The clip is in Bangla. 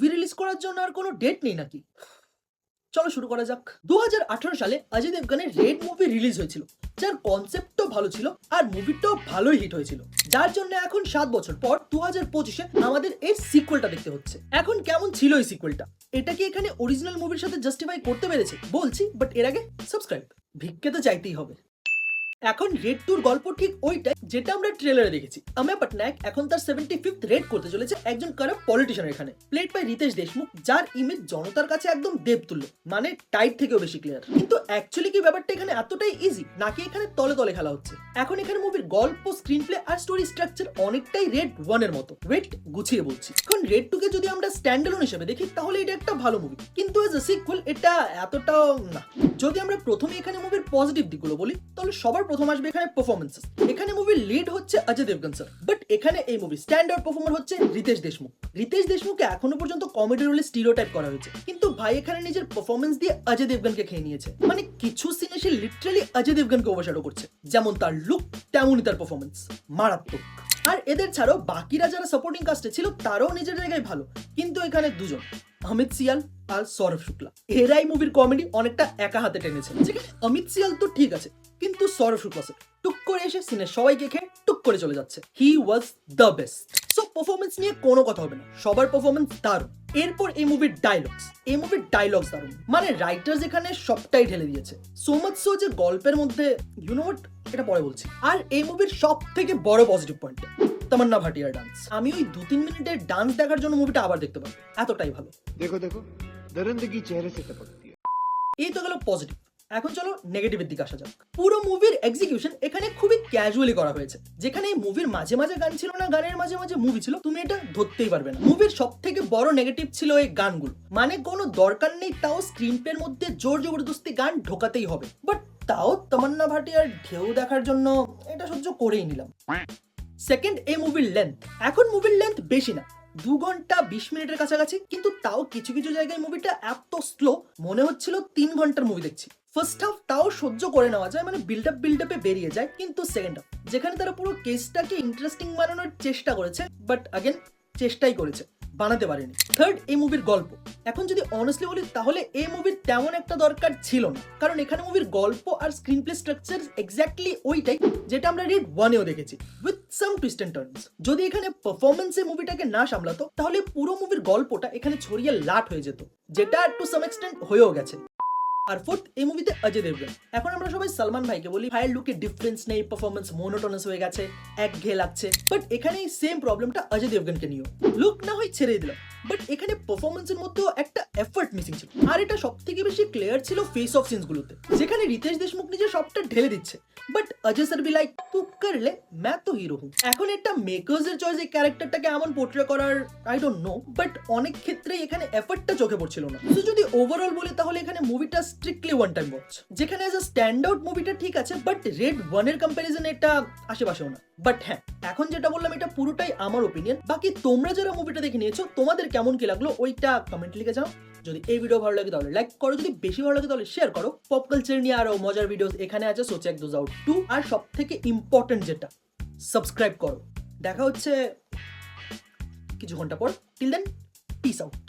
মুভি রিলিজ করার জন্য আর কোনো ডেট নেই নাকি? চলো শুরু করা যাক। 2018 সালে অজয় দেবগনের রেড মুভি রিলিজ হয়েছিল, যার কনসেপ্টও ভালো ছিল আর মুভিটাও ভালোই হিট হয়েছিল, যার জন্য এখন 7 বছর পর 2025-এ আমাদের এর সিকুয়েলটা দেখতে হচ্ছে। এখন কেমন ছিল এই সিকুয়েলটা? এটা কি এখানে অরিজিনাল মুভির সাথে জাস্টিফাই করতে পেরেছে? বলছি, বাট এর আগে সাবস্ক্রাইব, ভিক্ষে তো চাইতেই হবে। এখন রেড টুর গল্প ঠিক ওইটাই যেটা আমরা ট্রেলারে দেখেছি। অমেয় পটনায়ক এখন তার 75th রেড করতে চলেছে একজন কারাপ্ট পলিটিশিয়ান এখানে, প্লেড বাই রিতেশ দেশমুখ, যার ইমেজ জনতার কাছে একদম দেবতুল্য, মানে টাইট থেকেও বেশি ক্লিয়ার। কিন্তু অ্যাকচুয়ালি কি ব্যাপারটা এখানে এতটাই ইজি, নাকি এখানে তলে তলে খেলা হচ্ছে? এখন এখানে মুভির গল্প, স্ক্রিন প্লে আর স্টোরি স্ট্রাকচার অনেকটাই রেড 1 এর মতো। ওয়েট, গুছিয়ে বলছি। এখন রেড 2 কে যদি আমরা স্ট্যান্ডালোন হিসেবে দেখি তাহলে এটা একটা ভালো মুভি, কিন্তু এজ এ সিকুয়েল এটা এতটাও না। যদি আমরা প্রথমে এখানে মুভির পজিটিভ দিকগুলো বলি, তাহলে সবার প্রথম আসবে এখানে পারফরম্যান্সেস। এখানে মুভির লিড হচ্ছে অজয় দেবগন স্যার, বাট এখানে এই মুভি স্ট্যান্ডার্ড পারফর্মার হচ্ছে রিতেশ দেশমুখ। রিতেশ দেশমুখকে এখনো পর্যন্ত কমেডি রোলে স্টিরিওটাইপ করা হয়েছে, কিন্তু ভাই এখানে নিজের পারফরম্যান্স দিয়ে অজয় দেবগনকে খেয়ে নিয়েছে। মানে কিছু সিনে সে লিটারালি অজয় দেবগনকে ওভারশ্যাডো করছে, যেমন তার লুক তেমনই তার পারফরম্যান্স, মারাত্মক। আর এদের ছাড়াও বাকিরা যারা সাপোর্টিং কাস্টে ছিল তারাও নিজের জায়গায় ভালো, কিন্তু এখানে দুজন, অমিত সিয়াল আর সৌরভ শুক্লা, এরাই মুভির কমেডি অনেকটা একা হাতে টেনেছে। যেখানে অমিত সিয়াল তো ঠিক আছে, কিন্তু সৌরভ শুক্লা স্যার টুক করে এসে সিনে সবাইকে খেয়ে টুক করে চলে যাচ্ছে। He was the best. So performance নিয়ে কোনো কথা হবে না, সবার পারফরমেন্স দারুণ। এরপর এই মুভির ডায়লগস দারুণ, মানে রাইটার্স এখানে সবটাই ঢেলে দিয়েছে। সো মাচ সো যে গল্পের মধ্যে ইউ নো হোয়াট, এটা পরে বলছি। আর এই মুভির সব থেকে বড় পজিটিভ পয়েন্ট তমন্না ভাটিয়ার ডান্স। আমি ওই 2-3 মিনিটের ডান্স দেখার জন্য মুভিটা আবার দেখতে পাবো, এতটাই ভালো। देखो देखो दरिंदगी चेहरे से टपकती है। এই তো গেল পজিটিভ। এখন চলো নেগেটিভের দিকে আসা যাক। পুরো মুভির এক্সিকিউশন এখানে খুবই ক্যাজুয়ালি করা হয়েছে। যেখানে এই মুভির মাঝে মাঝে গান ছিল না, গানের মাঝে মাঝে মুভি ছিল, তুমি এটা ধরতেই পারবে না। মুভির সব থেকে বড় নেগেটিভ ছিল এই গানগুলো, মানে কোনো দরকার নেই তাও স্ক্রিন প্লের মধ্যে জোর জবরদস্তি গান ঢোকাতেই হবে। বাট তাও তমন্না ভাটিয়ার ঢেউ দেখার জন্য এটা সহ্য করেই নিলাম। সেকেন্ড, এই মুভির লেন্থ। এখন মুভির লেন্থ বেশি না, 2 ঘন্টা 20 মিনিটের কাছাকাছি, কিন্তু তাও কিছু কিছু জায়গায় মুভিটা এত স্লো মনে হচ্ছিল 3 ঘন্টার মুভি দেখছি। ফার্স্ট হাফ তাও সহ্য করে নেওয়া যায়, মানে বিল্ড আপে বেরিয়ে যায়, কিন্তু সেকেন্ড হাফ যেখানে তারা পুরো কেসটাকে ইন্টারেস্টিং বানানোর চেষ্টা করেছে, বাট আগেন চেষ্টাই করেছে, বানাতে পারেনি। থার্ড, এই মুভির গল্প। এখন যদি অনেস্টলি বলি তাহলে এই মুভির তেমন একটা দরকার ছিল না, কারণ এখানে মুভির গল্প আর স্ক্রিন প্লে স্ট্রাকচার এক্স্যাক্টলি ওইটাই যেটা আমরা রেড 1-এও দেখেছি, with some twist and turns. যদি এখানে পারফরমেন্সে মুভিটাকে না সামলাতো তাহলে পুরো মুভির গল্পটা এখানে ছড়িয়ে লাট হয়ে যেত, যেটা টু সাম এক্সটেন্ট হয়েও গেছে। আর ফোর্থ, এই মুভিতে অজয় দেবগন। এখন আমরা সবাই সালমান ভাইকে বলি ভাইয়ের লুকে ডিফারেন্স নেই, পারফরমেন্স মোনোটোনাস হয়ে গেছে, একঘেয়ে লাগছে, বাট এখানে এই সেম প্রবলেমটা অজয় দেবগনকে নিয়েও। লুক না হয় ছেড়ে দিলাম, বাট এখানে পারফরমেন্সের মধ্যেও একটা এফর্ট মিসিং ছিল। আর এটা সবথেকে বেশি ক্লিয়ার ছিল ফেস অফ সিনস গুলোতে, যেখানে রিতেশ দেশমুখ নিজে সবটা ঢেলে দিচ্ছে, but Ajay sir be like তু করলে मैं তো হিরো হুঁ। এখন এটা মেকার্স এর চয়েস এই ক্যারেক্টারটাকে এমন পোর্ট্রে করার, আই ডোন্ট নো, বাট অনেক ক্ষেত্রেই এখানে এফর্টটা চোখে পড়ছিল না। তো যদি ওভারঅল বলি তাহলে এখানে মুভিটা স্ট্রিক্টলি ওয়ান টাইম ওয়াচ, যেখানে এজ আ স্ট্যান্ড আউট মুভিটা ঠিক আছে, বাট রেড 1 এর কম্প্যারিজনে এটা আশেপাশেও না। বাট হ্যাঁ, এখন যেটা বললাম এটা পুরোটাই আমার ওপিনিয়ন, বাকি তোমরা যারা মুভিটা দেখে নিয়েছো তোমাদের কেমন কি লাগলো ওইটা কমেন্ট লিখে যাও। যদি এই ভিডিও ভালো লাগে তাহলে লাইক করো, যদি বেশি ভালো লাগে তাহলে শেয়ার করো। পপ কালচার নিয়ে আরো মজার ভিডিওস এখানে আছে, so check those out too. আর সব থেকে ইম্পর্টেন্ট যেটা, সাবস্ক্রাইব করো। দেখা হচ্ছে কিছু ঘন্টা পর। Till then, peace out.